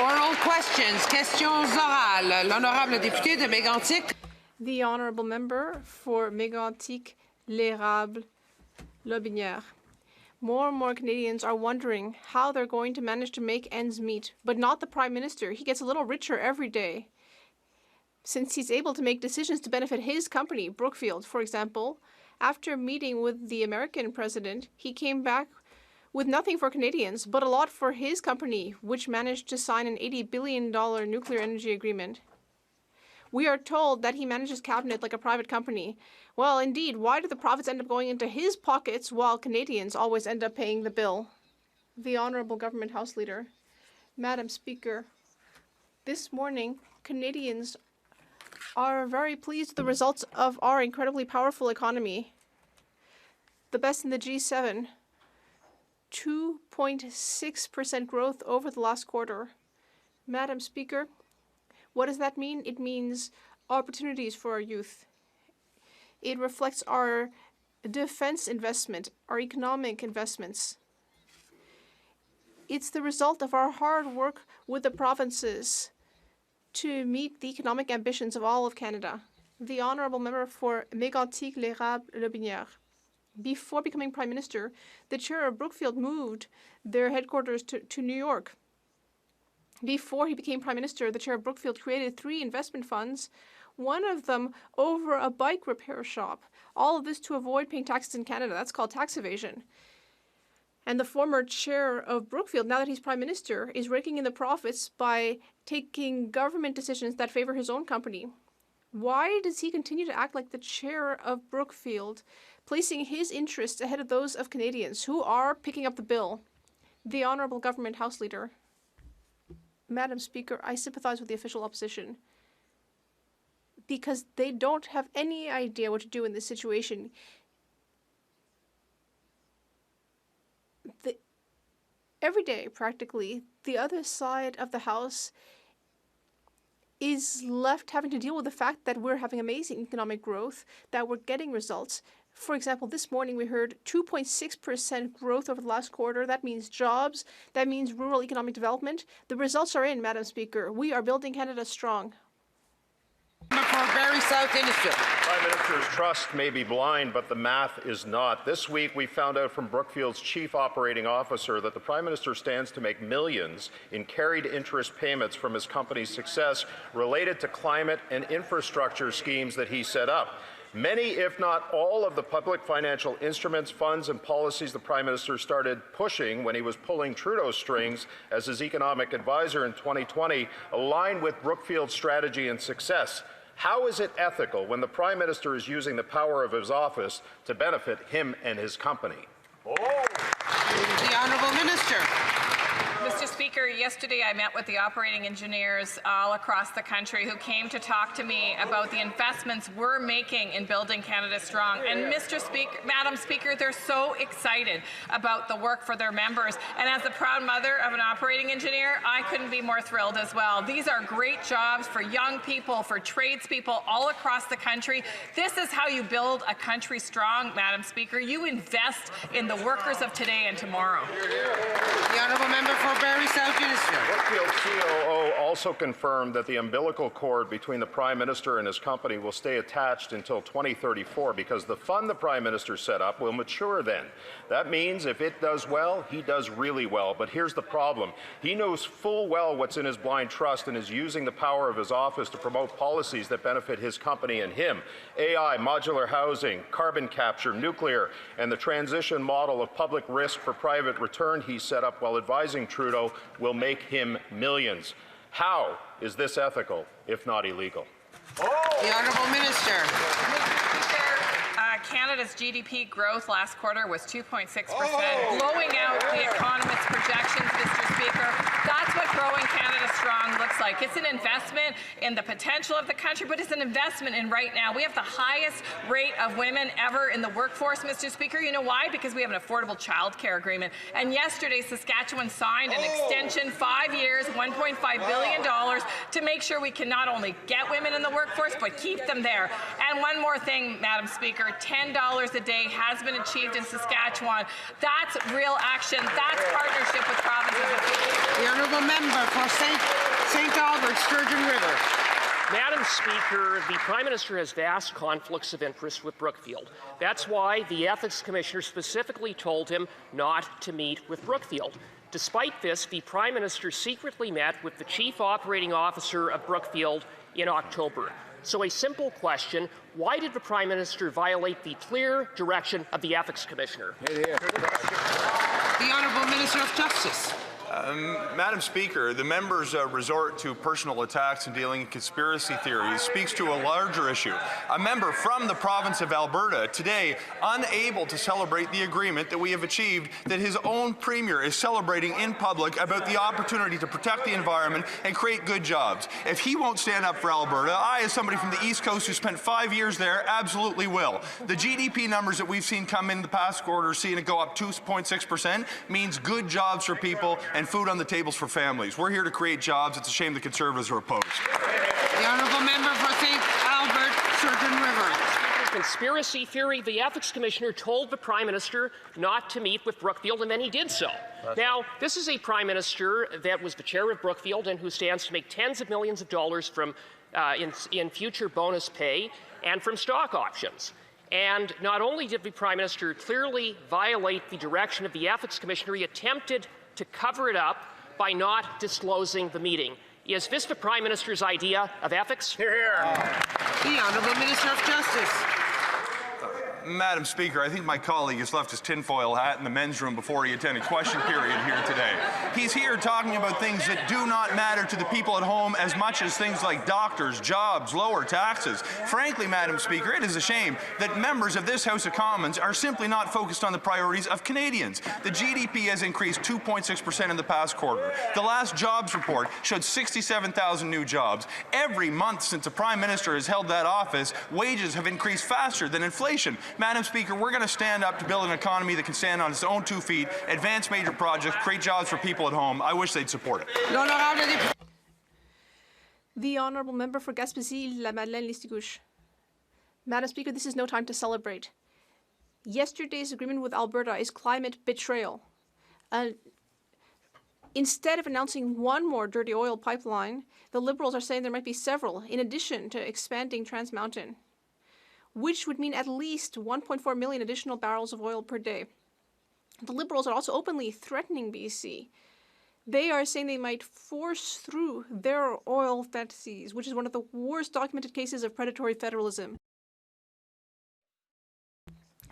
Oral questions. Questions orales. L'honorable député de Mégantic. The honourable member for Mégantic-l'Érable-Lotbinière. More and more Canadians are wondering how they're going to manage to make ends meet, but not the Prime Minister. He gets a little richer every day, since he's able to make decisions to benefit his company, Brookfield, for example. After meeting with the American president, he came back with nothing for Canadians, but a lot for his company, which managed to sign an $80 billion nuclear energy agreement. We are told that he manages cabinet like a private company. Well, indeed, why do the profits end up going into his pockets while Canadians always end up paying the bill? The Honourable Government House Leader. Madam Speaker, this morning, Canadians are very pleased with the results of our incredibly powerful economy. The best in the G7. 2.6% growth over the last quarter. Madam Speaker, what does that mean? It means opportunities for our youth. It reflects our defense investment, our economic investments. It's the result of our hard work with the provinces to meet the economic ambitions of all of Canada. The honourable member for Mégantic-l'Érable-Lotbinière. Before becoming Prime Minister, the chair of Brookfield moved their headquarters to New York. Before he became Prime Minister, the chair of Brookfield created 3 investment funds, one of them over a bike repair shop. All of this to avoid paying taxes in Canada. That's called tax evasion. And the former chair of Brookfield, now that he's Prime Minister, is raking in the profits by taking government decisions that favor his own company. Why does he continue to act like the chair of Brookfield, placing his interests ahead of those of Canadians who are picking up the bill? The Honourable Government House Leader. Madam Speaker, I sympathize with the official opposition because they don't have any idea what to do in this situation. Every day, practically, the other side of the House is left having to deal with the fact that we're having amazing economic growth, that we're getting results. For example, this morning we heard 2.6% growth over the last quarter. That means jobs. That means rural economic development. The results are in, Madam Speaker. We are building Canada strong. For Barrie South Innisfil. Prime Minister's trust may be blind, but the math is not. This week, we found out from Brookfield's chief operating officer that the Prime Minister stands to make millions in carried interest payments from his company's success related to climate and infrastructure schemes that he set up. Many, if not all, of the public financial instruments, funds and policies the Prime Minister started pushing when he was pulling Trudeau's strings as his economic advisor in 2020 align with Brookfield's strategy and success. How is it ethical when the Prime Minister is using the power of his office to benefit him and his company? The Honourable Minister. Mr. Speaker, yesterday I met with the operating engineers all across the country who came to talk to me about the investments we're making in building Canada strong. And Madam Speaker, they're so excited about the work for their members. And as the proud mother of an operating engineer, I couldn't be more thrilled as well. These are great jobs for young people, for tradespeople all across the country. This is how you build a country strong, Madam Speaker. You invest in the workers of today and tomorrow. The honourable member for Barrie South Innisfil. Brookfield COO also confirmed that the umbilical cord between the Prime Minister and his company will stay attached until 2034 because the fund the Prime Minister set up will mature then. That means if it does well, he does really well. But here's the problem. He knows full well what's in his blind trust and is using the power of his office to promote policies that benefit his company and him. AI, modular housing, carbon capture, nuclear, and the transition model of public risk for private return he set up while advising Trudeau will make him millions. How is this ethical, if not illegal? The Honourable Minister. Canada's GDP growth last quarter was 2.6%, blowing out the economist's projections, Mr. Speaker. That's what growing Canada strong looks like. like. It's an investment in the potential of the country, but it's an investment in right now. We have the highest rate of women ever in the workforce, Mr. Speaker. You know why? Because we have an affordable child care agreement. And yesterday, Saskatchewan signed an extension, 5 years, $1.5 billion, to make sure we can not only get women in the workforce, but keep them there. And one more thing, Madam Speaker, $10 a day has been achieved in Saskatchewan. That's real action. That's partnership with provinces. The honourable member for St. Albert, Sturgeon River. Madam Speaker, the Prime Minister has vast conflicts of interest with Brookfield. That's why the Ethics Commissioner specifically told him not to meet with Brookfield. Despite this, the Prime Minister secretly met with the Chief Operating Officer of Brookfield in October. So a simple question, why did the Prime Minister violate the clear direction of the Ethics Commissioner? The Honourable Minister of Justice. Madam Speaker, the member's resort to personal attacks and dealing in conspiracy theories speaks to a larger issue. A member from the province of Alberta today unable to celebrate the agreement that we have achieved that his own premier is celebrating in public about the opportunity to protect the environment and create good jobs. If he won't stand up for Alberta, I, as somebody from the East Coast who spent 5 years there, absolutely will. The GDP numbers that we've seen come in the past quarter, seeing it go up 2.6%, means good jobs for people and food on the tables for families. We're here to create jobs. It's a shame the Conservatives are opposed. The honourable member for St. Albert, Sturgeon River. Conspiracy theory, the Ethics Commissioner told the Prime Minister not to meet with Brookfield, and then he did so. Now, this is a Prime Minister that was the chair of Brookfield and who stands to make tens of millions of dollars from in future bonus pay and from stock options. And not only did the Prime Minister clearly violate the direction of the Ethics Commissioner, he attempted to cover it up by not disclosing the meeting. Is this the Prime Minister's idea of ethics? Hear, hear. The Honourable Minister of Justice. Madam Speaker, I think my colleague has left his tinfoil hat in the men's room before he attended question period here today. He's here talking about things that do not matter to the people at home as much as things like doctors, jobs, lower taxes. Frankly, Madam Speaker, it is a shame that members of this House of Commons are simply not focused on the priorities of Canadians. The GDP has increased 2.6% in the past quarter. The last jobs report showed 67,000 new jobs. Every month since the Prime Minister has held that office, wages have increased faster than inflation. Madam Speaker, we're going to stand up to build an economy that can stand on its own 2 feet, advance major projects, create jobs for people at home. I wish they'd support it. The honourable member for Gaspésie-La-Madeleine-Listigouche. Madam Speaker, this is no time to celebrate. Yesterday's agreement with Alberta is climate betrayal. Instead of announcing one more dirty oil pipeline, the Liberals are saying there might be several, in addition to expanding Trans Mountain, which would mean at least 1.4 million additional barrels of oil per day. The Liberals are also openly threatening BC. They are saying they might force through their oil fantasies, which is one of the worst documented cases of predatory federalism.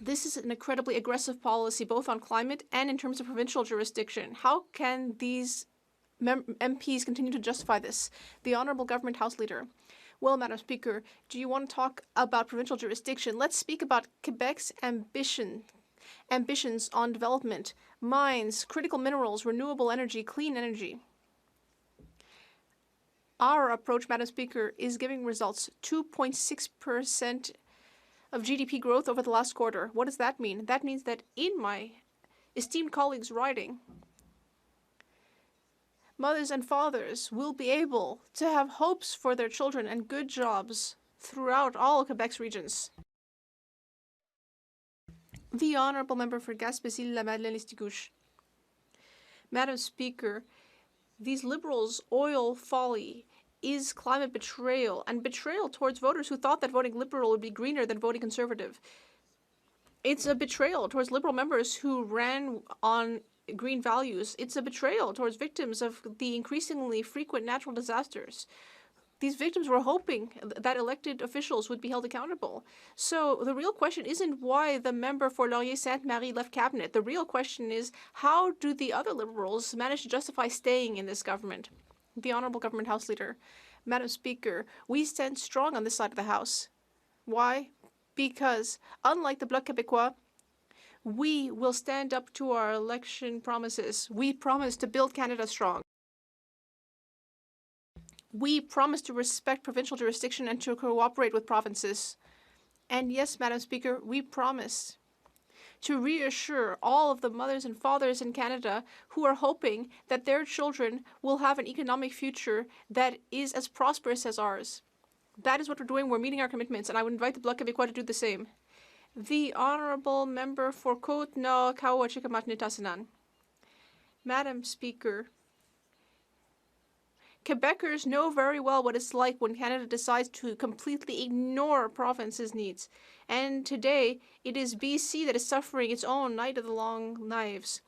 This is an incredibly aggressive policy, both on climate and in terms of provincial jurisdiction. How can these MPs continue to justify this? The Honourable Government House Leader. Well, Madam Speaker, do you want to talk about provincial jurisdiction? Let's speak about Quebec's ambitions on development, mines, critical minerals, renewable energy, clean energy. Our approach, Madam Speaker, is giving results. 2.6% of GDP growth over the last quarter. What does that mean? That means that in my esteemed colleagues' riding, mothers and fathers will be able to have hopes for their children and good jobs throughout all Quebec's regions. The Honourable Member for Gaspésie-La-Madeleine-Listigouche. Madam Speaker, these Liberals' oil folly is climate betrayal, and betrayal towards voters who thought that voting Liberal would be greener than voting Conservative. It's a betrayal towards Liberal members who ran on green values. It's a betrayal towards victims of the increasingly frequent natural disasters. These victims were hoping that elected officials would be held accountable. So the real question isn't why the member for Laurier-Sainte-Marie left cabinet. The real question is, how do the other Liberals manage to justify staying in this government? The Honourable Government House Leader. Madam Speaker, we stand strong on this side of the House. Why? Because, unlike the Bloc Québécois, we will stand up to our election promises. We promise to build Canada strong. We promise to respect provincial jurisdiction and to cooperate with provinces. And yes, Madam Speaker, we promise to reassure all of the mothers and fathers in Canada who are hoping that their children will have an economic future that is as prosperous as ours. That is what we're doing. We're meeting our commitments, and I would invite the Bloc Québécois to do the same. The Honourable Member for Côte-Nord, Kawa-Chikamatnitasanan. Madam Speaker, Quebecers know very well what it's like when Canada decides to completely ignore a province's needs. And today, it is BC that is suffering its own night of the long knives.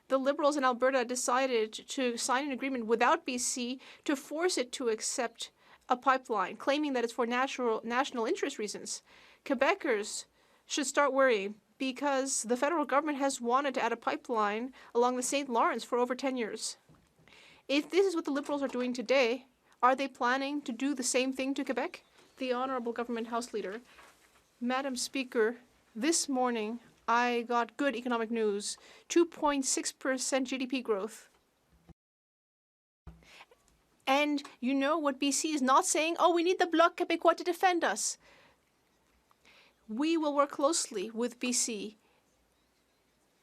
The Liberals in Alberta decided to sign an agreement without BC to force it to accept a pipeline, claiming that it's for national interest reasons. Quebecers should start worrying because the federal government has wanted to add a pipeline along the St. Lawrence for over 10 years. If this is what the Liberals are doing today, are they planning to do the same thing to Quebec? The Honourable Government House Leader. Madam Speaker, this morning I got good economic news. 2.6% GDP growth. And you know what BC is not saying? Oh, we need the Bloc Québécois to defend us. We will work closely with BC.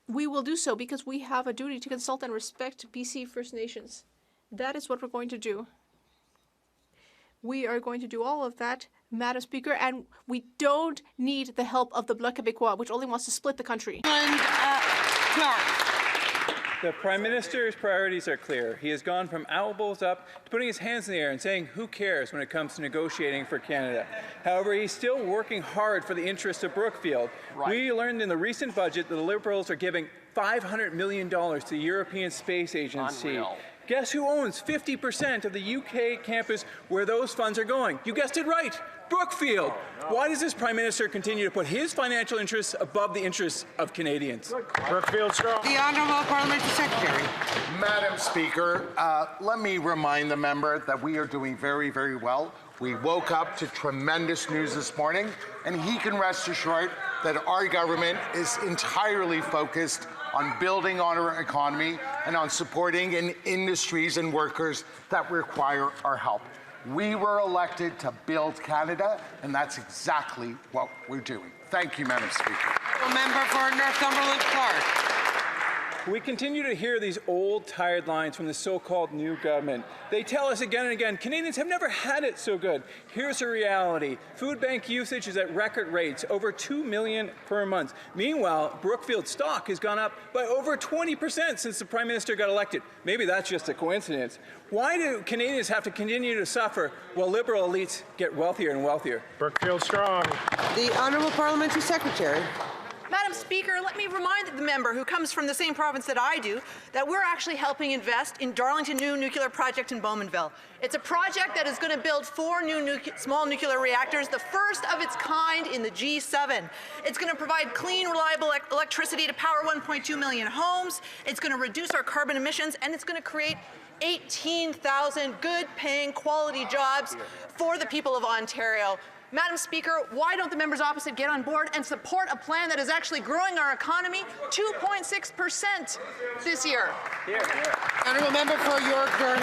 We will do so because we have a duty to consult and respect BC First Nations. That is what we're going to do. We are going to do all of that, Madam Speaker, and we don't need the help of the Bloc Québécois, which only wants to split the country. And Clark. The Prime Minister's priorities are clear. He has gone from elbows up to putting his hands in the air and saying, who cares when it comes to negotiating for Canada. However, he's still working hard for the interests of Brookfield. Right. We learned in the recent budget that the Liberals are giving $500 million to the European Space Agency. Unreal. Guess who owns 50% of the UK campus where those funds are going? You guessed it right, Brookfield. Oh, no. Why does this Prime Minister continue to put his financial interests above the interests of Canadians? Brookfield strong. The Honourable Parliamentary Secretary. Madam Speaker, let me remind the member that we are doing very, very well. We woke up to tremendous news this morning, and he can rest assured that our government is entirely focused on building on our economy and on supporting industries and workers that require our help. We were elected to build Canada, and that's exactly what we're doing. Thank you, Madam Speaker. Member for Northumberland Clark. We continue to hear these old, tired lines from the so-called new government. They tell us again and again, Canadians have never had it so good. Here's the reality. Food bank usage is at record rates, over 2 million per month. Meanwhile, Brookfield stock has gone up by over 20% since the Prime Minister got elected. Maybe that's just a coincidence. Why do Canadians have to continue to suffer while Liberal elites get wealthier and wealthier? Brookfield strong. The Honourable Parliamentary Secretary. Madam Speaker, let me remind the member who comes from the same province that I do that we're actually helping invest in Darlington New Nuclear Project in Bowmanville. It's a project that is going to build 4 new small nuclear reactors, the first of its kind in the G7. It's going to provide clean, reliable electricity to power 1.2 million homes. It's going to reduce our carbon emissions, and it's going to create 18,000 good-paying, quality jobs for the people of Ontario. Madam Speaker, why don't the members opposite get on board and support a plan that is actually growing our economy 2.6% this year? Honourable Member for York Durham.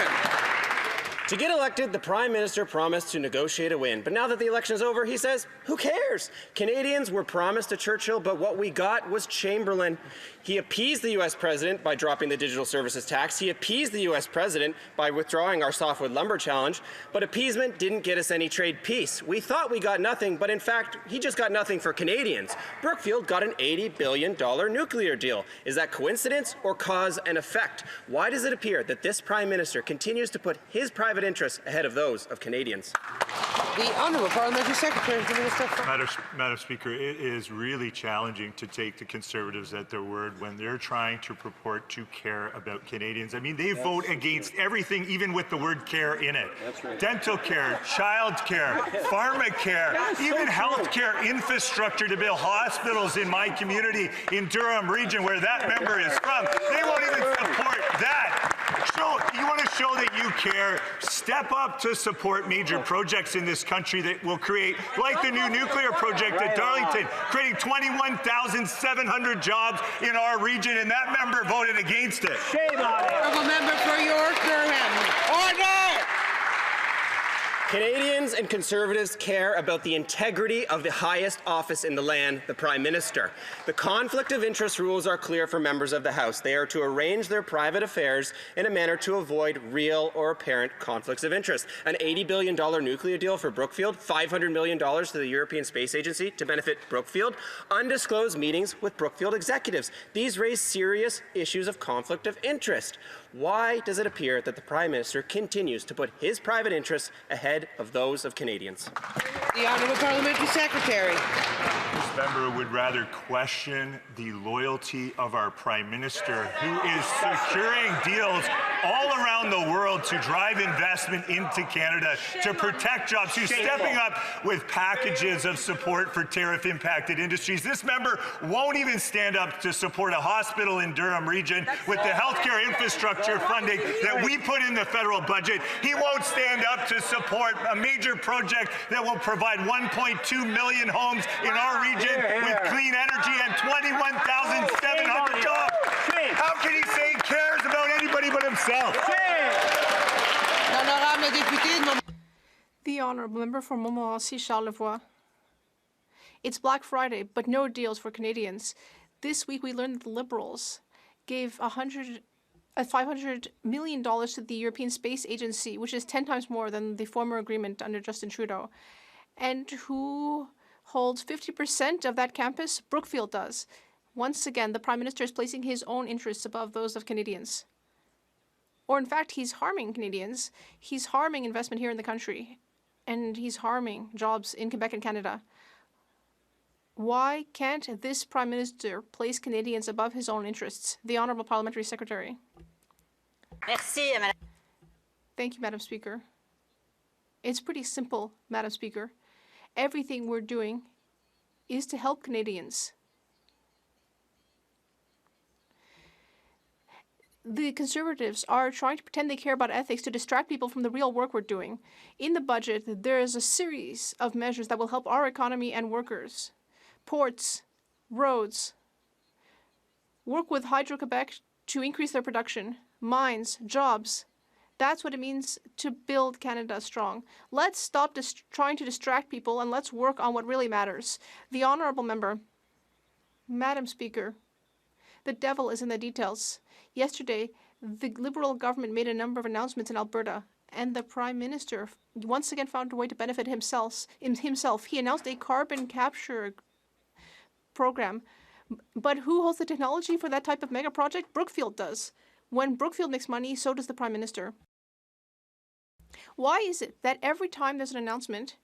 To get elected, the Prime Minister promised to negotiate a win. But now that the election is over, he says, who cares? Canadians were promised a Churchill, but what we got was Chamberlain. He appeased the U.S. President by dropping the digital services tax. He appeased the U.S. President by withdrawing our softwood lumber challenge. But appeasement didn't get us any trade peace. We thought we got nothing, but in fact, he just got nothing for Canadians. Brookfield got an $80 billion nuclear deal. Is that coincidence or cause and effect? Why does it appear that this Prime Minister continues to put his private interests ahead of those of Canadians? The Honourable Parliamentary Secretary. Madam Speaker, it is really challenging to take the Conservatives at their word when they're trying to purport to care about Canadians. I mean, they vote against everything, even with the word care in it. Right. Dental care, child care, pharma care, even health care infrastructure to build hospitals in my community in Durham region where that member is from. They won't even support that. So you want to show that you care, step up to support major projects in this country that will create, like the new nuclear project at Darlington, creating 21,700 jobs in our region, and that member voted against it. Shame on it. Honourable Member for York Durham. Order! Canadians and Conservatives care about the integrity of the highest office in the land, the Prime Minister. The conflict of interest rules are clear for members of the House. They are to arrange their private affairs in a manner to avoid real or apparent conflicts of interest. An $80 billion nuclear deal for Brookfield, $500 million to the European Space Agency to benefit Brookfield, undisclosed meetings with Brookfield executives. These raise serious issues of conflict of interest. Why does it appear that the Prime Minister continues to put his private interests ahead of those of Canadians? The Honourable Parliamentary Secretary. This member would rather question the loyalty of our Prime Minister, who is securing deals all around the world to drive investment into Canada, to protect jobs, who's stepping up with packages of support for tariff-impacted industries. This member won't even stand up to support a hospital in Durham region with the healthcare infrastructure funding that we put in the federal budget. He won't stand up to support a major project that will provide 1.2 million homes in our region with clean energy and 21,700 jobs. How can he say he cares about anybody but himself? The Honourable Member for Montmorency-Charlevoix. It's Black Friday, but no deals for Canadians. This week we learned that the Liberals gave $500 million to the European Space Agency, which is 10 times more than the former agreement under Justin Trudeau. And who holds 50% of that campus? Brookfield does. Once again, the Prime Minister is placing his own interests above those of Canadians. Or in fact, he's harming Canadians. He's harming investment here in the country. And he's harming jobs in Quebec and Canada. Why can't this Prime Minister place Canadians above his own interests? The Honourable Parliamentary Secretary. Merci, Madame. Thank you, Madam Speaker. It's pretty simple, Madam Speaker. Everything we're doing is to help Canadians. The Conservatives are trying to pretend they care about ethics to distract people from the real work we're doing. In the budget, there is a series of measures that will help our economy and workers. Ports, roads, work with Hydro-Quebec to increase their production, mines, jobs. That's what it means to build Canada strong. Let's stop trying to distract people and let's work on what really matters. The Honourable Member. Madam Speaker, the devil is in the details. Yesterday, the Liberal government made a number of announcements in Alberta, and the Prime Minister once again found a way to benefit himself. He announced a carbon capture program. But who holds the technology for that type of mega project? Brookfield does. When Brookfield makes money, so does the Prime Minister. Why is it that every time there's an announcement,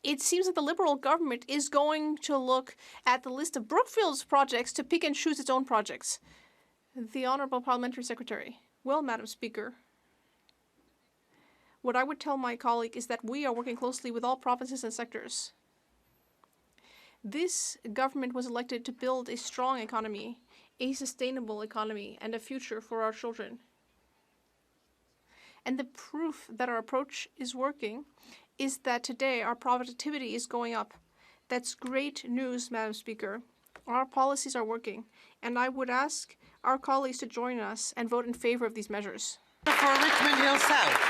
it seems that the Liberal government is going to look at the list of Brookfield's projects to pick and choose its own projects? The Honourable Parliamentary Secretary. Well, Madam Speaker, what I would tell my colleague is that we are working closely with all provinces and sectors. This government was elected to build a strong economy, a sustainable economy, and a future for our children. And the proof that our approach is working is that today our productivity is going up. That's great news, Madam Speaker. Our policies are working, and I would ask our colleagues to join us and vote in favor of these measures. For Richmond Hill South.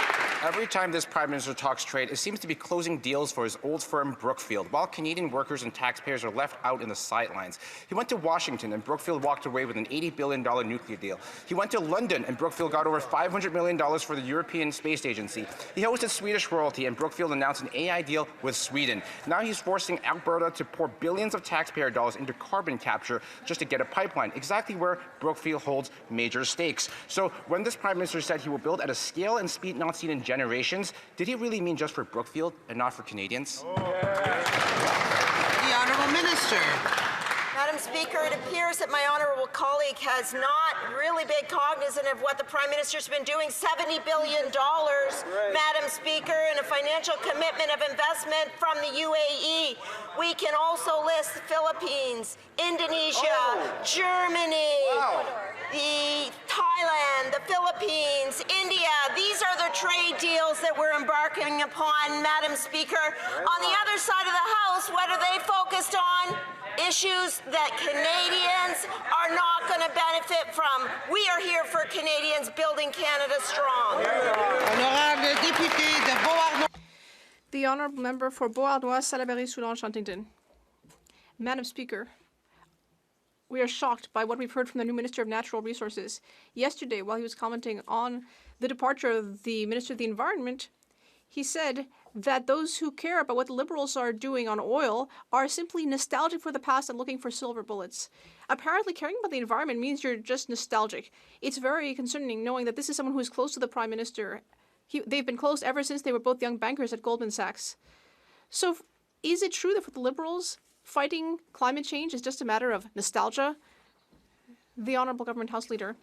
Every time this Prime Minister talks trade, it seems to be closing deals for his old firm Brookfield, while Canadian workers and taxpayers are left out in the sidelines. He went to Washington, and Brookfield walked away with an $80 billion nuclear deal. He went to London, and Brookfield got over $500 million for the European Space Agency. He hosted Swedish royalty, and Brookfield announced an AI deal with Sweden. Now he's forcing Alberta to pour billions of taxpayer dollars into carbon capture just to get a pipeline, exactly where Brookfield holds major stakes. So when this Prime Minister said he will build at a scale and speed not seen in generations, did he really mean just for Brookfield and not for Canadians? The Honourable Minister. Madam Speaker, it appears that my honourable colleague has not really been cognizant of what the Prime Minister's been doing. $70 billion, Madam Speaker, and a financial commitment of investment from the UAE. We can also list the Philippines, Indonesia, Germany, Thailand, the Philippines, India. These are the trade deals that we're embarking upon, Madam Speaker. On the other side of the House, what are they focused on? Issues that Canadians are not going to benefit from. We are here for Canadians building Canada strong. Honorable député de The honourable member for Beauharnois, Salaberry, Soulanges, Huntington. Madam Speaker, we are shocked by what we've heard from the new Minister of Natural Resources. Yesterday, while he was commenting on the departure of the Minister of the Environment, he said that those who care about what the Liberals are doing on oil are simply nostalgic for the past and looking for silver bullets. Apparently, caring about the environment means you're just nostalgic. It's very concerning knowing that this is someone who is close to the Prime Minister. They've been close ever since they were both young bankers at Goldman Sachs. So is it true that for the Liberals, fighting climate change is just a matter of nostalgia? The Honourable Government House Leader.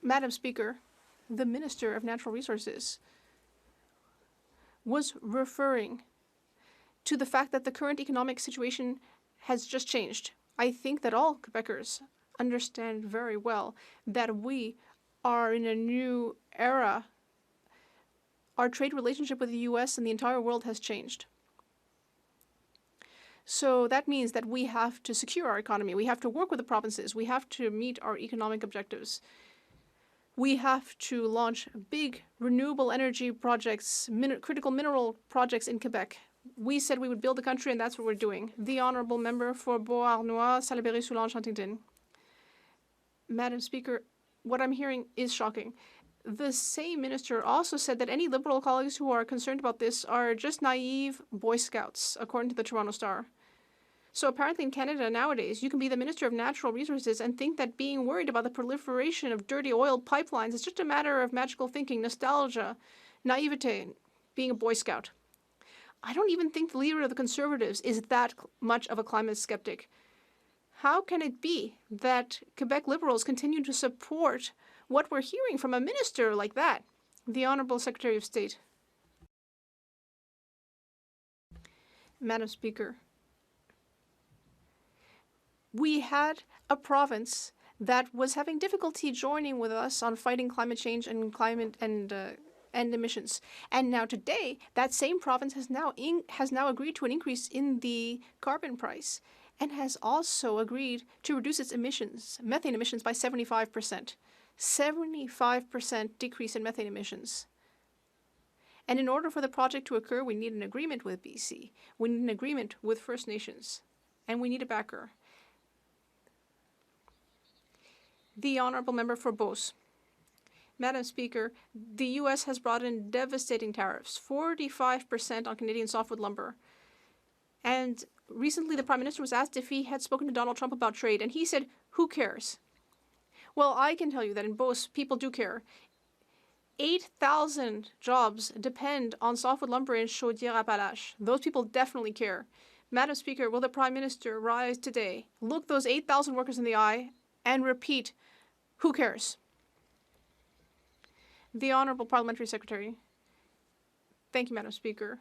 Madam Speaker, the Minister of Natural Resources was referring to the fact that the current economic situation has just changed. I think that all Quebecers understand very well that we are in a new era. Our trade relationship with the US and the entire world has changed. So that means that we have to secure our economy. We have to work with the provinces. We have to meet our economic objectives. We have to launch big renewable energy projects, critical mineral projects in Quebec. We said we would build the country, and that's what we're doing. The honourable member for Beauharnois, Salaberry, Soulanges, Huntington. Madam Speaker, what I'm hearing is shocking. The same minister also said that any Liberal colleagues who are concerned about this are just naive Boy Scouts, according to the Toronto Star. So apparently in Canada nowadays, you can be the Minister of Natural Resources and think that being worried about the proliferation of dirty oil pipelines is just a matter of magical thinking, nostalgia, naivete, being a Boy Scout. I don't even think the leader of the Conservatives is that much of a climate skeptic. How can it be that Quebec Liberals continue to support what we're hearing from a minister like that? The Honourable Secretary of State. Madam Speaker, we had a province that was having difficulty joining with us on fighting climate change and climate and emissions. And now today, that same province has now agreed to an increase in the carbon price and has also agreed to reduce its emissions, methane emissions, by 75%. 75% decrease in methane emissions. And in order for the project to occur, we need an agreement with BC. We need an agreement with First Nations. And we need a backer. The honourable member for Beauce. Madam Speaker, the U.S. has brought in devastating tariffs, 45% on Canadian softwood lumber. And recently the Prime Minister was asked if he had spoken to Donald Trump about trade, and he said, who cares? Well, I can tell you that in Beauce, people do care. 8,000 jobs depend on softwood lumber in Chaudière-Appalaches. Those people definitely care. Madam Speaker, will the Prime Minister rise today, look those 8,000 workers in the eye, and repeat, who cares? The Honourable Parliamentary Secretary. Thank you, Madam Speaker.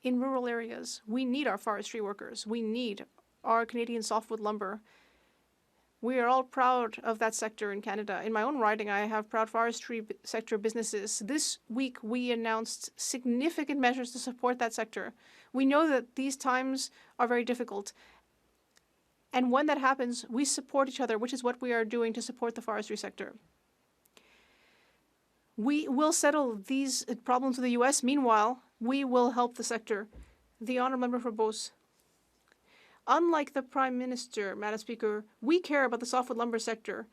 In rural areas, we need our forestry workers. We need our Canadian softwood lumber. We are all proud of that sector in Canada. In my own riding, I have proud forestry sector businesses. This week, we announced significant measures to support that sector. We know that these times are very difficult. And when that happens, we support each other, which is what we are doing to support the forestry sector. We will settle these problems with the U.S. Meanwhile, we will help the sector. The honourable member for Beauce. Unlike the Prime Minister, Madam Speaker, we care about the softwood lumber sector.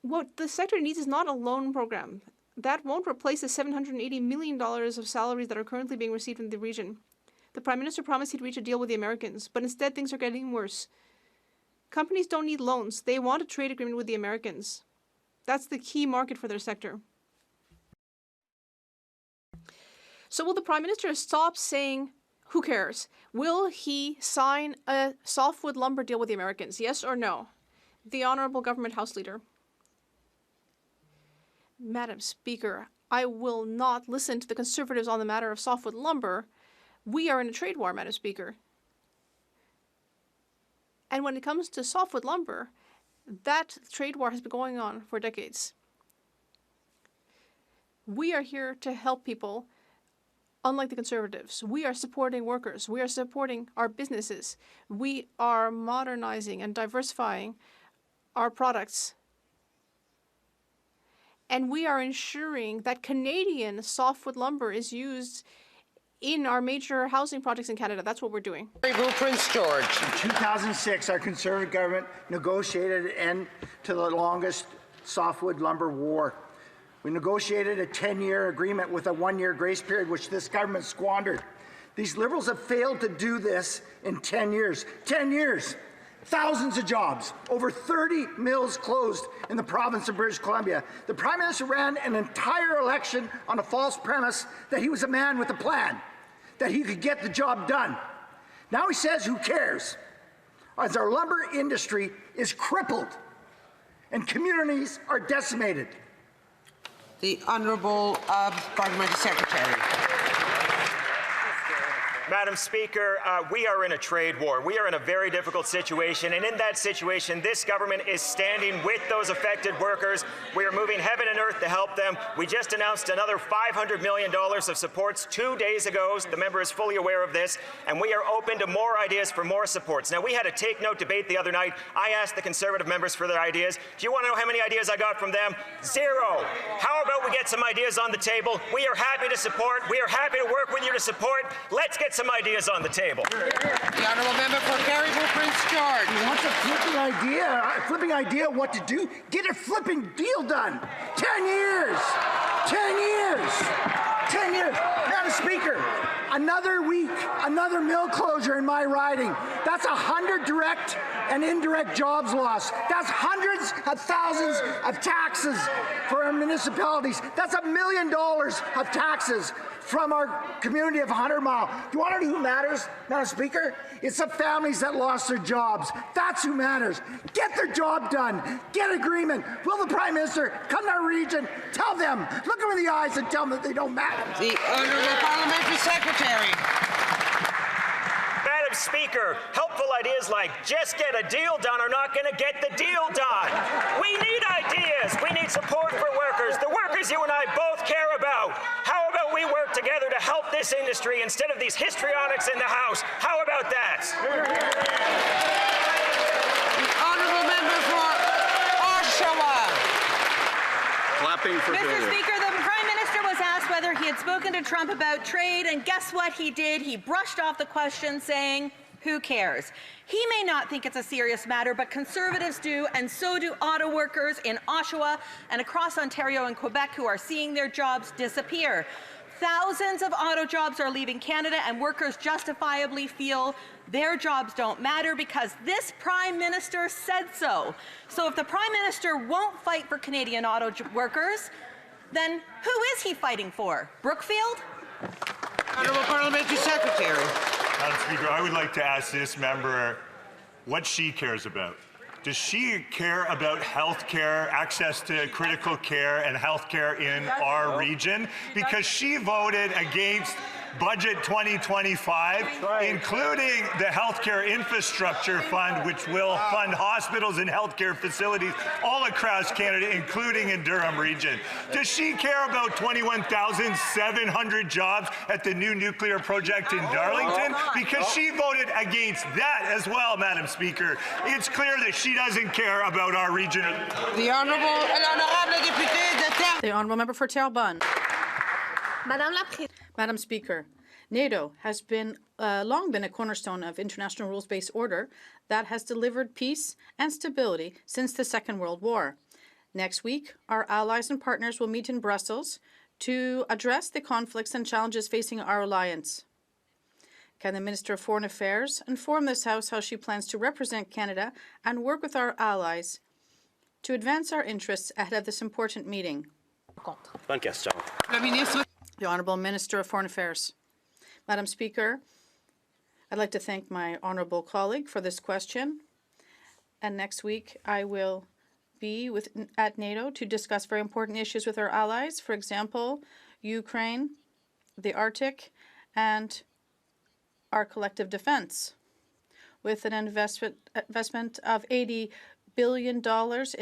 What the sector needs is not a loan program. That won't replace the $780 million of salaries that are currently being received in the region. The Prime Minister promised he'd reach a deal with the Americans, but instead things are getting worse. Companies don't need loans. They want a trade agreement with the Americans. That's the key market for their sector. So will the Prime Minister stop saying, who cares? Will he sign a softwood lumber deal with the Americans? Yes or no? The Honourable Government House Leader. Madam Speaker, I will not listen to the Conservatives on the matter of softwood lumber. We are in a trade war, Madam Speaker. And when it comes to softwood lumber, that trade war has been going on for decades. We are here to help people. Unlike the Conservatives, we are supporting workers. We are supporting our businesses. We are modernizing and diversifying our products. And we are ensuring that Canadian softwood lumber is used in our major housing projects in Canada. That's what we're doing. Prince George. In 2006, our Conservative government negotiated an end to the longest softwood lumber war. We negotiated a 10-year agreement with a 1-year grace period, which this government squandered. These Liberals have failed to do this in 10 years. 10 years! Thousands of jobs. Over 30 mills closed in the province of British Columbia. The Prime Minister ran an entire election on a false premise that he was a man with a plan, that he could get the job done. Now he says, who cares? As our lumber industry is crippled and communities are decimated. The Honourable Parliamentary Secretary. Madam Speaker, we are in a trade war. We are in a very difficult situation, and in that situation, this government is standing with those affected workers. We are moving heaven and earth to help them. We just announced another $500 million of supports 2 days ago. The member is fully aware of this, and we are open to more ideas for more supports. Now, we had a take-note debate the other night. I asked the Conservative members for their ideas. Do you want to know how many ideas I got from them? 0. How about we get some ideas on the table? We are happy to support. We are happy to work with you to support. Let's get some ideas on the table. The Honourable Member for Caribou Prince George. You want a flipping idea of what to do? Get a flipping deal done. 10 years. 10 years. 10 years. Madam Speaker, another week, another mill closure in my riding. That's 100 direct and indirect jobs lost. That's hundreds of thousands of taxes for our municipalities. That's $1 million of taxes from our community of 100 Mile. Do you want to know who matters, Madam Speaker? It's the families that lost their jobs. That's who matters. Get their job done. Get agreement. Will the Prime Minister come to our region, tell them, look them in the eyes and tell them that they don't matter? The Honourable Parliamentary Secretary. Madam Speaker, helpful ideas like just get a deal done are not going to get the deal done. We need ideas. We need support for workers, the workers you and I both care about. How about we work together to help this industry instead of these histrionics in the House? How about that? The Honourable Member for Oshawa. Clapping for Mr. Speaker, the Prime Minister was asked whether he had spoken to Trump about trade, and guess what he did? He brushed off the question saying, who cares? He may not think it's a serious matter, but Conservatives do, and so do auto workers in Oshawa and across Ontario and Quebec who are seeing their jobs disappear. Thousands of auto jobs are leaving Canada, and workers justifiably feel their jobs don't matter because this Prime Minister said so. So if the Prime Minister won't fight for Canadian auto workers, then who is he fighting for? Brookfield? Honourable Parliamentary Secretary. Madam Speaker, I would like to ask this member what she cares about. Does she care about health care, access to critical care and health care in our region? Because she voted against Budget 2025, including the Healthcare Infrastructure Fund, which will fund hospitals and healthcare facilities all across Canada, including in Durham region. Does she care about 21,700 jobs at the new nuclear project in Darlington? Because she voted against that as well, Madam Speaker. It's clear that she doesn't care about our region. The Honourable Député de Terre. The Honourable Member for Terrebonne. Madam Speaker, NATO has long been a cornerstone of international rules-based order that has delivered peace and stability since the Second World War. Next week, our allies and partners will meet in Brussels to address the conflicts and challenges facing our alliance. Can the Minister of Foreign Affairs inform this House how she plans to represent Canada and work with our allies to advance our interests ahead of this important meeting? Bonne question. The Honourable Minister of Foreign Affairs. Madam Speaker, I'd like to thank my honourable colleague for this question. And next week, I will be at NATO to discuss very important issues with our allies, for example, Ukraine, the Arctic, and our collective defense. With an investment of $80 billion in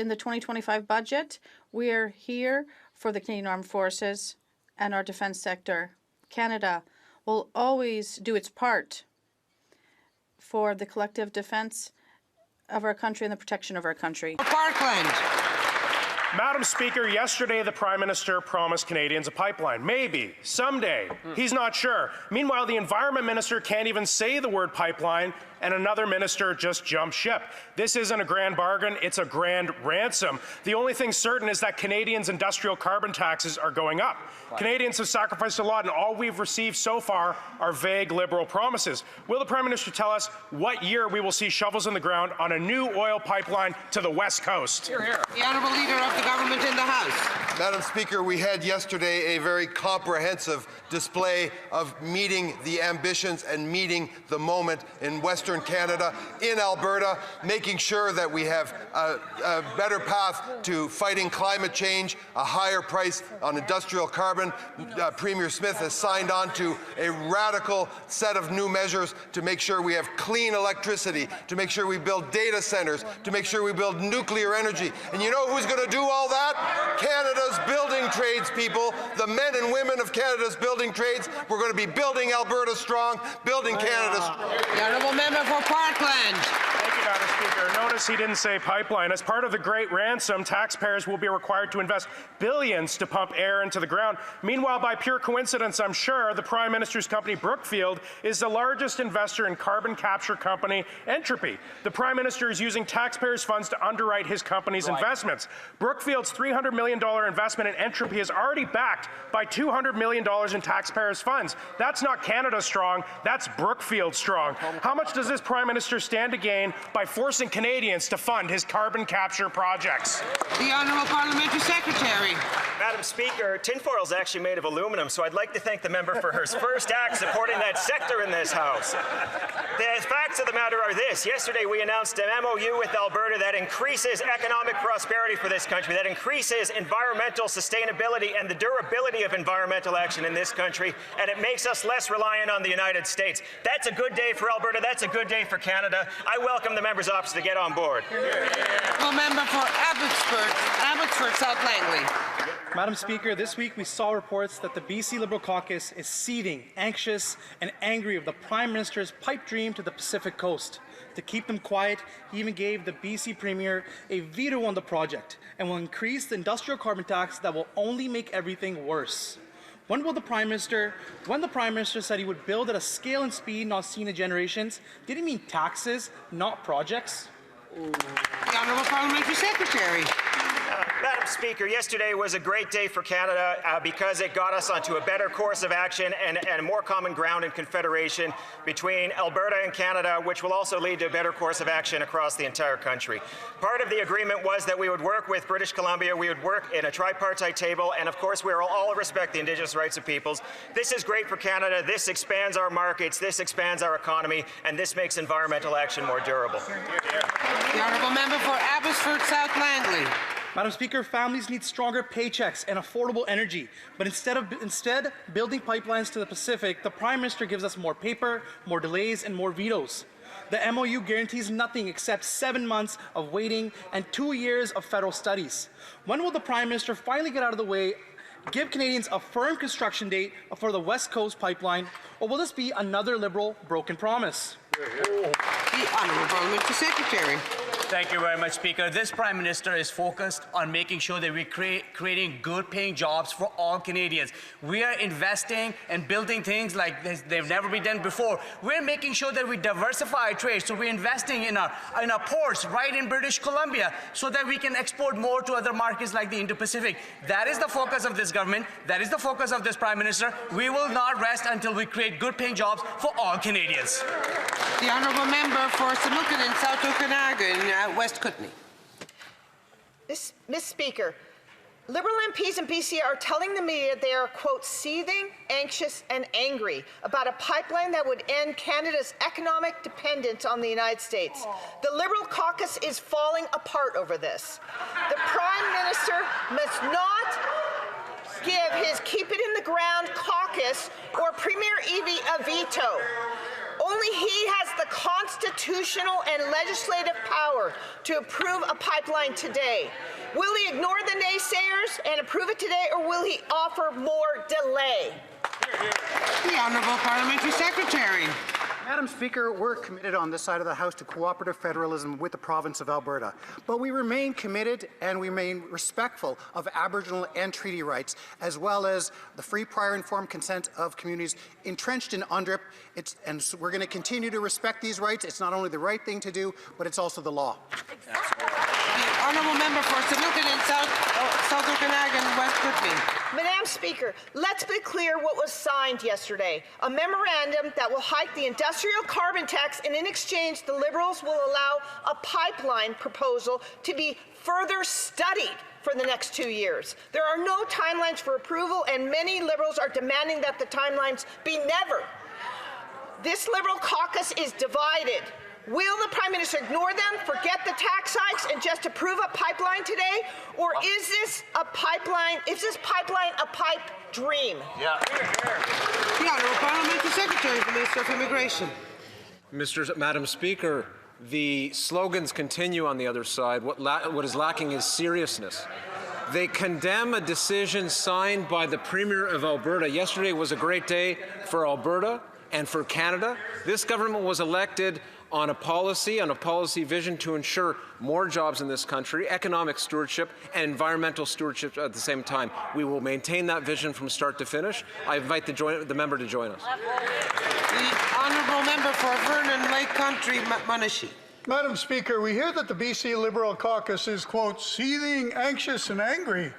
the 2025 budget, we are here for the Canadian Armed Forces and our defense sector. Canada will always do its part for the collective defense of our country and the protection of our country. Parkland. Madam Speaker, yesterday the Prime Minister promised Canadians a pipeline. Maybe, someday. He's not sure. Meanwhile, the Environment Minister can't even say the word pipeline, and another minister just jumped ship. This isn't a grand bargain, it's a grand ransom. The only thing certain is that Canadians' industrial carbon taxes are going up. Canadians have sacrificed a lot, and all we've received so far are vague Liberal promises. Will the Prime Minister tell us what year we will see shovels in the ground on a new oil pipeline to the West Coast? Hear, hear. The Honourable Leader of the Government in the House. Madam Speaker, we had yesterday a very comprehensive display of meeting the ambitions and meeting the moment in Western Canada, in Alberta, making sure that we have a better path to fighting climate change, a higher price on industrial carbon. Premier Smith has signed on to a radical set of new measures to make sure we have clean electricity, to make sure we build data centers, to make sure we build nuclear energy. And you know who's going to do all that? Canada's building trades people, the men and women of Canada's building trades. We're going to be building Alberta strong, building Canada strong. The Honourable Member for Parkland. Thank you, Madam Speaker. Notice he didn't say pipeline. As part of the Great Ransom, taxpayers will be required to invest billions to pump air into the ground. Meanwhile, by pure coincidence, I'm sure, the Prime Minister's company, Brookfield, is the largest investor in carbon capture company Entropy. The Prime Minister is using taxpayers' funds to underwrite his company's investments. Brookfield's $300 million investment in Entropy is already backed by $200 million in taxpayers' funds. That's not Canada strong, that's Brookfield strong. How much does this Prime Minister stand to gain by forcing Canadians to fund his carbon capture projects? The Honourable Parliamentary Secretary. Madam Speaker, tinfoil is actually made of aluminum, so I'd like to thank the member for her first act supporting that sector in this House. The facts of the matter are this. Yesterday we announced an MOU with Alberta that increases economic prosperity for this country, that increases environmental sustainability and the durability of environmental action in this country, and it makes us less reliant on the United States. That's a good day for Alberta. That's a good day for Canada. I welcome the member's office to get on board. The member for Abbotsford South Langley. Madam Speaker, this week we saw reports that the BC Liberal caucus is seething, anxious, and angry of the Prime Minister's pipe dream to the Pacific Coast. To keep them quiet, he even gave the BC Premier a veto on the project and will increase the industrial carbon tax that will only make everything worse. When the Prime Minister said he would build at a scale and speed not seen in generations, did he mean taxes, not projects? The Honourable Parliamentary Secretary. Madam Speaker, yesterday was a great day for Canada because it got us onto a better course of action and a more common ground in confederation between Alberta and Canada, which will also lead to a better course of action across the entire country. Part of the agreement was that we would work with British Columbia, we would work in a tripartite table, and of course we all respect the Indigenous rights of peoples. This is great for Canada, this expands our markets, this expands our economy, and this makes environmental action more durable. The Honourable Member for Abbotsford South Langley. Madam Speaker, families need stronger paychecks and affordable energy. But instead building pipelines to the Pacific, the Prime Minister gives us more paper, more delays, and more vetoes. The MOU guarantees nothing except 7 months of waiting and 2 years of federal studies. When will the Prime Minister finally get out of the way, give Canadians a firm construction date for the West Coast pipeline, or will this be another Liberal broken promise? The Honourable Parliamentary Secretary. Thank you very much, Speaker. This Prime Minister is focused on making sure that we're creating good-paying jobs for all Canadians. We are investing and building things like they've never been done before. We're making sure that we diversify our trade, so we're investing in our ports right in British Columbia so that we can export more to other markets like the Indo-Pacific. That is the focus of this government. That is the focus of this Prime Minister. We will not rest until we create good-paying jobs for all Canadians. The Honourable Member for Samukin and South Okanagan, West Kootenay. Miss Speaker, Liberal MPs in BC are telling the media they are, quote, seething, anxious, and angry about a pipeline that would end Canada's economic dependence on the United States. The Liberal caucus is falling apart over this. The Prime Minister must not give his Keep It in the Ground caucus or Premier Eby a veto. Only he has the constitutional and legislative power to approve a pipeline today. Will he ignore the naysayers and approve it today, or will he offer more delay? The Honourable Parliamentary Secretary. Madam Speaker, we're committed on this side of the House to cooperative federalism with the province of Alberta, but we remain committed and we remain respectful of Aboriginal and treaty rights, as well as the free, prior, informed consent of communities entrenched in UNDRIP. And so we're going to continue to respect these rights. It's not only the right thing to do, but it's also the law. The honourable member for St. Lucan and South Okanagan, West Whitby. Madam Speaker, let's be clear what was signed yesterday. A memorandum that will hike the industrial carbon tax, and in exchange, the Liberals will allow a pipeline proposal to be further studied for the next 2 years. There are no timelines for approval, and many Liberals are demanding that the timelines be never. This Liberal caucus is divided. Will the Prime Minister ignore them, forget the tax hikes, and just approve a pipeline today? Or is this pipeline a pipe dream? Yeah. The Honourable Parliamentary Secretary, the Minister of Immigration. Madam Speaker, the slogans continue on the other side. What is lacking is seriousness. They condemn a decision signed by the Premier of Alberta. Yesterday was a great day for Alberta and for Canada. This government was elected on a policy vision to ensure more jobs in this country, economic stewardship, and environmental stewardship at the same time. We will maintain that vision from start to finish. I invite the member to join us. The honourable member for Vernon Lake Country, Monashee. Madam Speaker, we hear that the BC Liberal caucus is, quote, seething, anxious and angry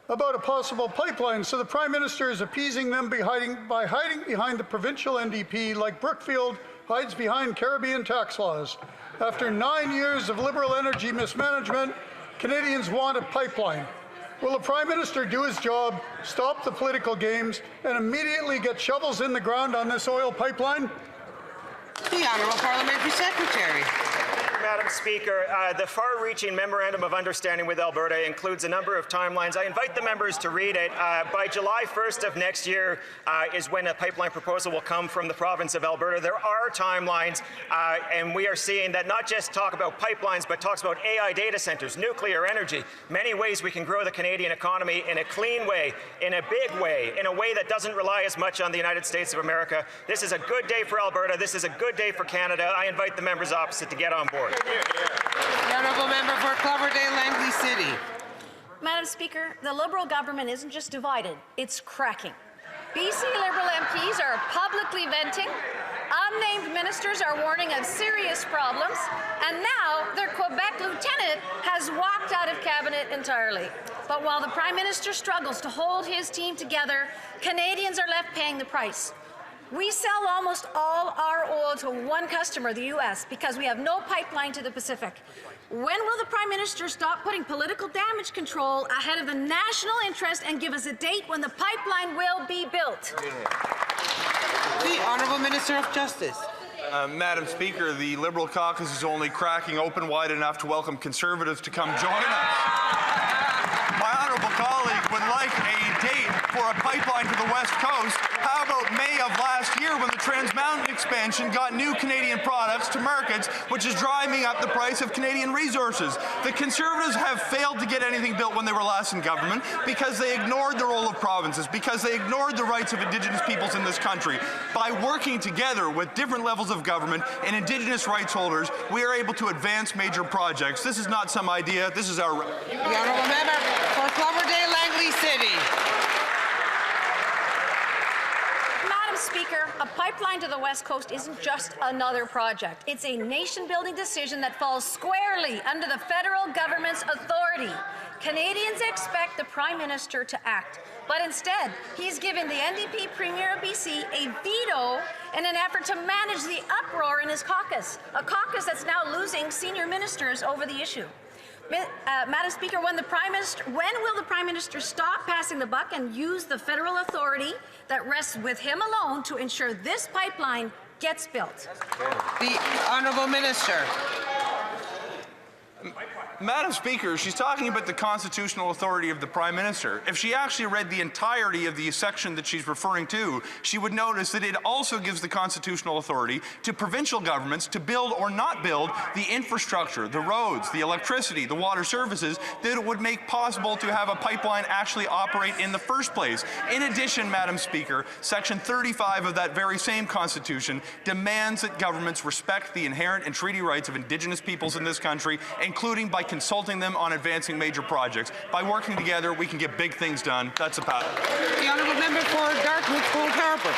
about a possible pipeline, so the Prime Minister is appeasing them by hiding behind the provincial NDP like Brookfield hides behind Caribbean tax laws. After 9 years of Liberal energy mismanagement, Canadians want a pipeline. Will the Prime Minister do his job, stop the political games, and immediately get shovels in the ground on this oil pipeline? The Honourable Parliamentary Secretary. Madam Speaker, the far-reaching Memorandum of Understanding with Alberta includes a number of timelines. I invite the members to read it. By July 1st of next year is when a pipeline proposal will come from the province of Alberta. There are timelines, and we are seeing that not just talk about pipelines, but talks about AI data centers, nuclear energy, many ways we can grow the Canadian economy in a clean way, in a big way, in a way that doesn't rely as much on the United States of America. This is a good day for Alberta. This is a good day for Canada. I invite the members opposite to get on board. The honourable member for Cloverdale, Langley City. Madam Speaker, the Liberal government isn't just divided, it's cracking. BC Liberal MPs are publicly venting, unnamed ministers are warning of serious problems, and now their Quebec lieutenant has walked out of cabinet entirely. But while the Prime Minister struggles to hold his team together, Canadians are left paying the price. We sell almost all our oil to one customer, the U.S., because we have no pipeline to the Pacific. When will the Prime Minister stop putting political damage control ahead of the national interest and give us a date when the pipeline will be built? The Honourable Minister of Justice. Madam Speaker, the Liberal caucus is only cracking open wide enough to welcome Conservatives to come join us. My honourable colleague would like a date for a pipeline to the West Coast. How about May of last year when the Trans Mountain expansion got new Canadian products to markets, which is driving up the price of Canadian resources? The Conservatives have failed to get anything built when they were last in government because they ignored the role of provinces, because they ignored the rights of Indigenous peoples in this country. By working together with different levels of government and Indigenous rights holders, we are able to advance major projects. This is not some idea. This is our... The honourable member for Cloverdale, Langley City. Speaker, a pipeline to the West Coast isn't just another project. It's a nation-building decision that falls squarely under the federal government's authority. Canadians expect the Prime Minister to act, but instead, he's giving the NDP Premier of BC a veto in an effort to manage the uproar in his caucus, a caucus that's now losing senior ministers over the issue. Madam Speaker, when will the Prime Minister stop passing the buck and use the federal authority that rests with him alone to ensure this pipeline gets built? The Honourable Minister. Madam Speaker, she's talking about the constitutional authority of the Prime Minister. If she actually read the entirety of the section that she's referring to, she would notice that it also gives the constitutional authority to provincial governments to build or not build the infrastructure, the roads, the electricity, the water services that it would make possible to have a pipeline actually operate in the first place. In addition, Madam Speaker, Section 35 of that very same Constitution demands that governments respect the inherent and treaty rights of Indigenous peoples in this country, including by consulting them on advancing major projects. By working together, we can get big things done. That's a path. The honourable member for Dartmouth Cold Harbour.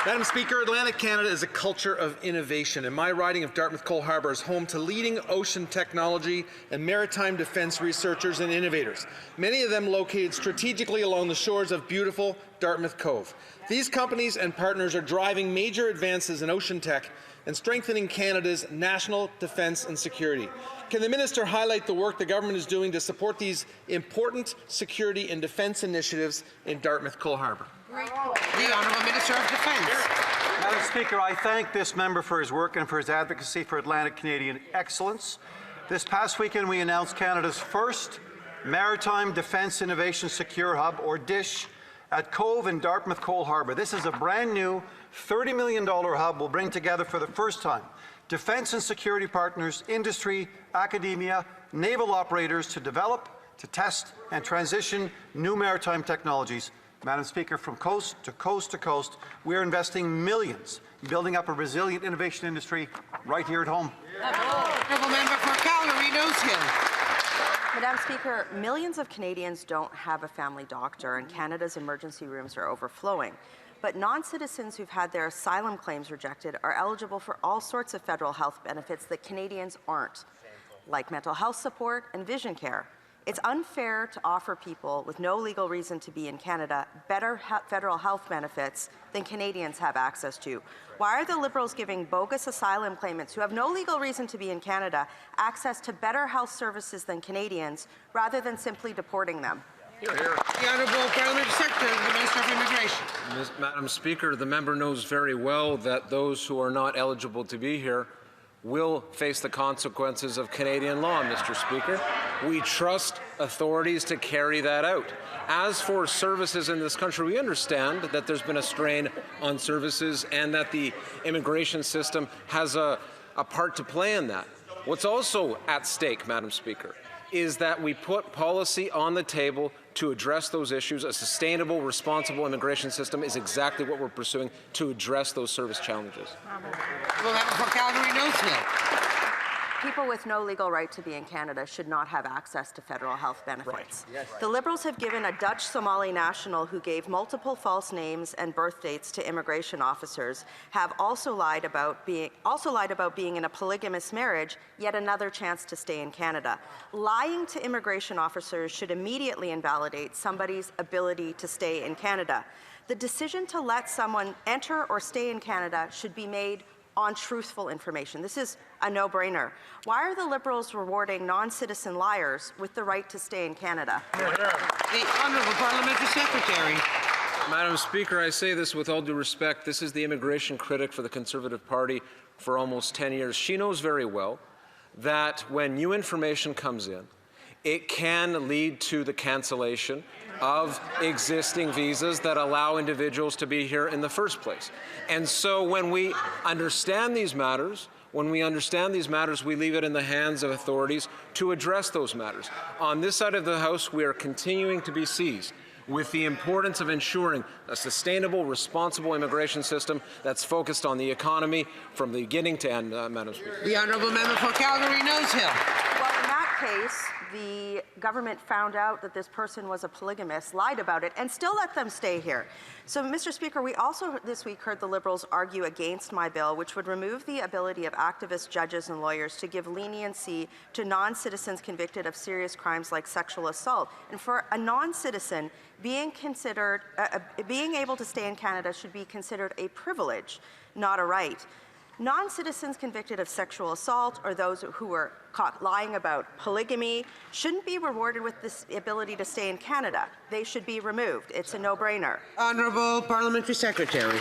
Madam Speaker, Atlantic Canada is a culture of innovation, and my riding of Dartmouth Coal Harbour is home to leading ocean technology and maritime defence researchers and innovators, many of them located strategically along the shores of beautiful Dartmouth Cove. These companies and partners are driving major advances in ocean tech and strengthening Canada's national defence and security. Can the Minister highlight the work the government is doing to support these important security and defence initiatives in Dartmouth Coal Harbour? The Honourable Minister of Defence. Madam Speaker, I thank this member for his work and for his advocacy for Atlantic Canadian excellence. This past weekend, we announced Canada's first Maritime Defence Innovation Secure Hub, or DISH, at Cove in Dartmouth Coal Harbour. This is a brand new $30 million hub will bring together for the first time defence and security partners, industry, academia, naval operators to develop, to test, and transition new maritime technologies. Madam Speaker, from coast to coast to coast, we are investing millions in building up a resilient innovation industry right here at home. Honourable member for Calgary, Nose Hill. Madam Speaker, millions of Canadians don't have a family doctor, and Canada's emergency rooms are overflowing. But non-citizens who've had their asylum claims rejected are eligible for all sorts of federal health benefits that Canadians aren't, like mental health support and vision care. It's unfair to offer people with no legal reason to be in Canada better federal health benefits than Canadians have access to. Why are the Liberals giving bogus asylum claimants who have no legal reason to be in Canada access to better health services than Canadians rather than simply deporting them? Hear, hear. The Honourable Parliamentary Secretary, the Minister of Immigration. Madam Speaker, the member knows very well that those who are not eligible to be here will face the consequences of Canadian law, Mr. Speaker. We trust authorities to carry that out. As for services in this country, we understand that there's been a strain on services and that the immigration system has a part to play in that. What's also at stake, Madam Speaker, is that we put policy on the table to address those issues. A sustainable, responsible immigration system is exactly what we're pursuing to address those service challenges. We'll have it for Calgary, Nose Hill. People with no legal right to be in Canada should not have access to federal health benefits. Right. Yes. The Liberals have given a Dutch Somali national who gave multiple false names and birth dates to immigration officers, have also lied about being in a polygamous marriage, yet another chance to stay in Canada. Lying to immigration officers should immediately invalidate somebody's ability to stay in Canada. The decision to let someone enter or stay in Canada should be made on truthful information. This is a no-brainer. Why are the Liberals rewarding non-citizen liars with the right to stay in Canada? The Honourable Parliamentary Secretary. Madam Speaker, I say this with all due respect. This is the immigration critic for the Conservative Party for almost 10 years. She knows very well that when new information comes in, it can lead to the cancellation of existing visas that allow individuals to be here in the first place. And so when we understand these matters, we leave it in the hands of authorities to address those matters. On this side of the House, we are continuing to be seized with the importance of ensuring a sustainable, responsible immigration system that's focused on the economy from the beginning to end, Madam Speaker. The Honourable Member for Calgary, Nose Hill. Well, in that case, the government found out that this person was a polygamist, lied about it, and still let them stay here. So, Mr. Speaker, we also this week heard the Liberals argue against my bill, which would remove the ability of activists, judges, and lawyers to give leniency to non-citizens convicted of serious crimes like sexual assault. And for a non-citizen, being able to stay in Canada should be considered a privilege, not a right. Non-citizens convicted of sexual assault or those who were caught lying about polygamy shouldn't be rewarded with this ability to stay in Canada. They should be removed. It's a no-brainer. Honourable Parliamentary Secretary.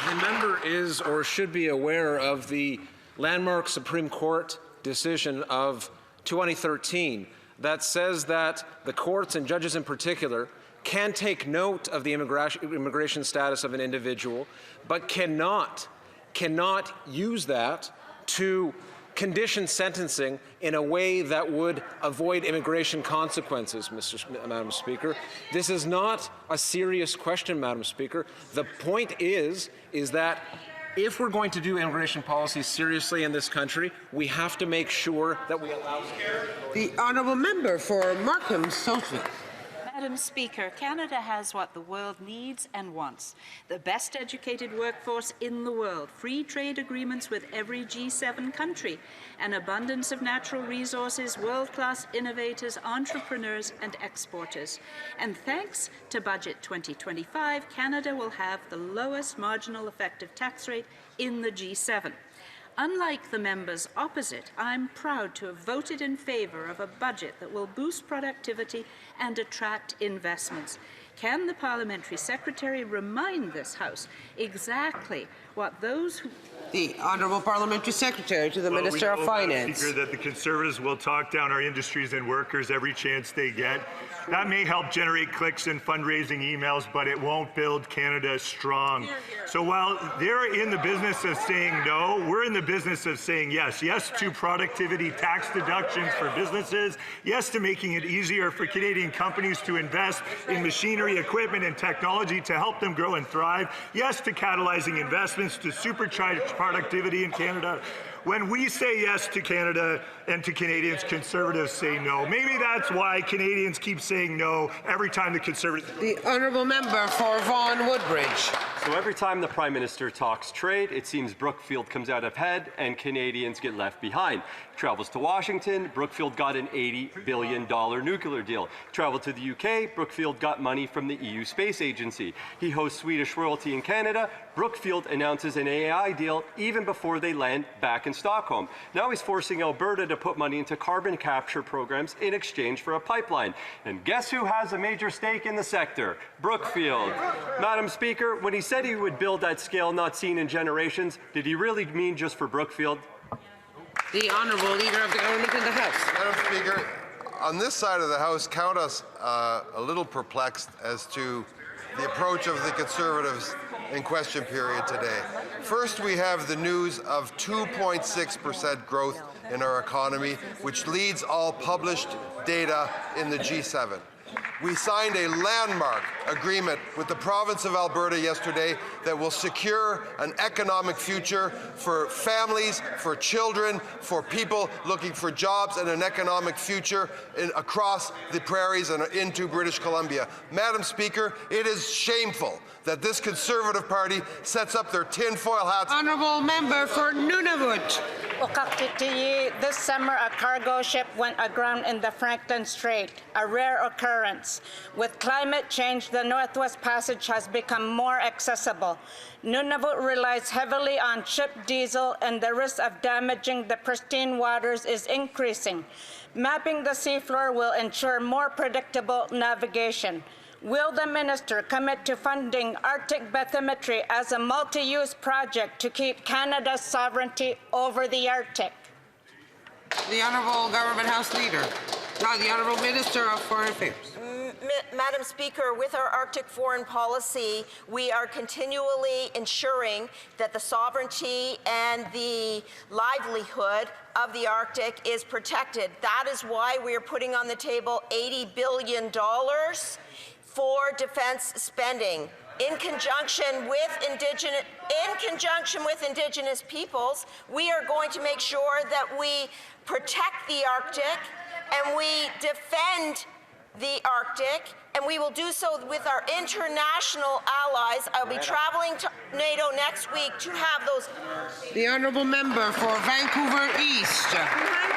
The member is or should be aware of the landmark Supreme Court decision of 2013 that says that the courts and judges in particular can take note of the immigration status of an individual, but cannot use that to condition sentencing in a way that would avoid immigration consequences, Madam Speaker. This is not a serious question, Madam Speaker. The point is that if we're going to do immigration policy seriously in this country, we have to make sure that we allow... The honourable member for Markham-Stouffville. Madam Speaker, Canada has what the world needs and wants: the best educated workforce in the world, free trade agreements with every G7 country, an abundance of natural resources, world-class innovators, entrepreneurs and exporters. And thanks to Budget 2025, Canada will have the lowest marginal effective tax rate in the G7. Unlike the members opposite, I'm proud to have voted in favour of a budget that will boost productivity and attract investments. Can the Parliamentary Secretary remind this House exactly what those who... The Honourable Parliamentary Secretary to the Minister of Finance. Speaker, that the Conservatives will talk down our industries and workers every chance they get. That may help generate clicks and fundraising emails, but it won't build Canada strong. So while they're in the business of saying no, we're in the business of saying yes. Yes to productivity tax deductions for businesses. Yes to making it easier for Canadian companies to invest in machinery, equipment, and technology to help them grow and thrive. Yes to catalyzing investments to supercharge productivity in Canada. When we say yes to Canada and to Canadians, Conservatives say no. Maybe that's why Canadians keep saying no every time the Conservatives... The honourable member for Vaughan Woodbridge. So every time the Prime Minister talks trade, it seems Brookfield comes out ahead and Canadians get left behind. Travels to Washington, Brookfield got an $80 billion nuclear deal. Traveled to the UK, Brookfield got money from the EU Space Agency. He hosts Swedish royalty in Canada. Brookfield announces an AI deal even before they land back in Stockholm. Now he's forcing Alberta to put money into carbon capture programs in exchange for a pipeline. And guess who has a major stake in the sector? Brookfield. Madam Speaker, when he said he would build at scale not seen in generations, did he really mean just for Brookfield? The Honourable Leader of the Government in the House. Madam Speaker, on this side of the House, count us a little perplexed as to the approach of the Conservatives in question period today. First, we have the news of 2.6% growth in our economy, which leads all published data in the G7. We signed a landmark agreement with the province of Alberta yesterday that will secure an economic future for families, for children, for people looking for jobs, and an economic future across the prairies and into British Columbia. Madam Speaker, it is shameful that this Conservative Party sets up their tinfoil hats. Honourable member for Nunavut. This summer, a cargo ship went aground in the Franklin Strait, a rare occurrence. With climate change, the Northwest Passage has become more accessible. Nunavut relies heavily on ship diesel, and the risk of damaging the pristine waters is increasing. Mapping the seafloor will ensure more predictable navigation. Will the minister commit to funding Arctic bathymetry as a multi-use project to keep Canada's sovereignty over the Arctic? The Honourable Government House Leader. Now, the Honourable Minister of Foreign Affairs. Madam Speaker, with our Arctic foreign policy, we are continually ensuring that the sovereignty and the livelihood of the Arctic is protected. That is why we are putting on the table $80 billion for defense spending. In conjunction with Indigenous peoples, we are going to make sure that we protect the Arctic and we defend the Arctic, and we will do so with our international allies. I'll be traveling to NATO next week to have those. The Honourable Member for Vancouver East.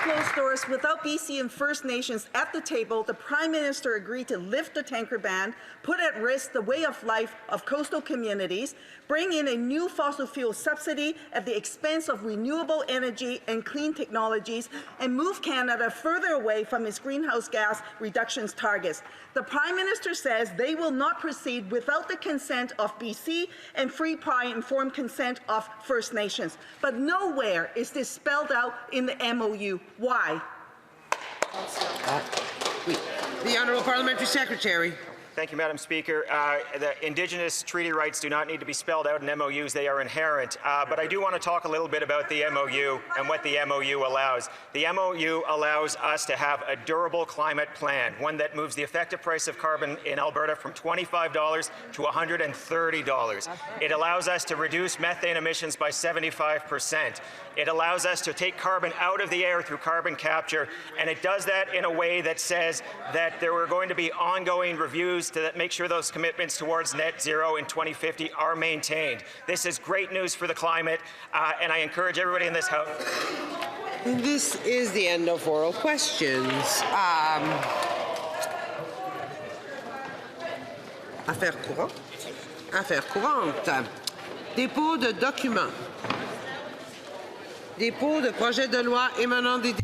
closed doors, without BC and First Nations at the table, the Prime Minister agreed to lift the tanker ban, put at risk the way of life of coastal communities, bring in a new fossil fuel subsidy at the expense of renewable energy and clean technologies, and move Canada further away from its greenhouse gas reductions targets. The Prime Minister says they will not proceed without the consent of BC and free, prior, informed consent of First Nations. But nowhere is this spelled out in the MOU. Why? The Honourable Parliamentary Secretary. Thank you, Madam Speaker. The Indigenous treaty rights do not need to be spelled out in MOUs. They are inherent. But I do want to talk a little bit about the MOU and what the MOU allows. The MOU allows us to have a durable climate plan, one that moves the effective price of carbon in Alberta from $25 to $130. It allows us to reduce methane emissions by 75%. It allows us to take carbon out of the air through carbon capture, and it does that in a way that says that there are going to be ongoing reviews to make sure those commitments towards net zero in 2050 are maintained. This is great news for the climate, and I encourage everybody in this House. This is the end of oral questions. Affaires courantes. Affaires courantes. Dépôt de documents. Dépôt de projets de loi émanant des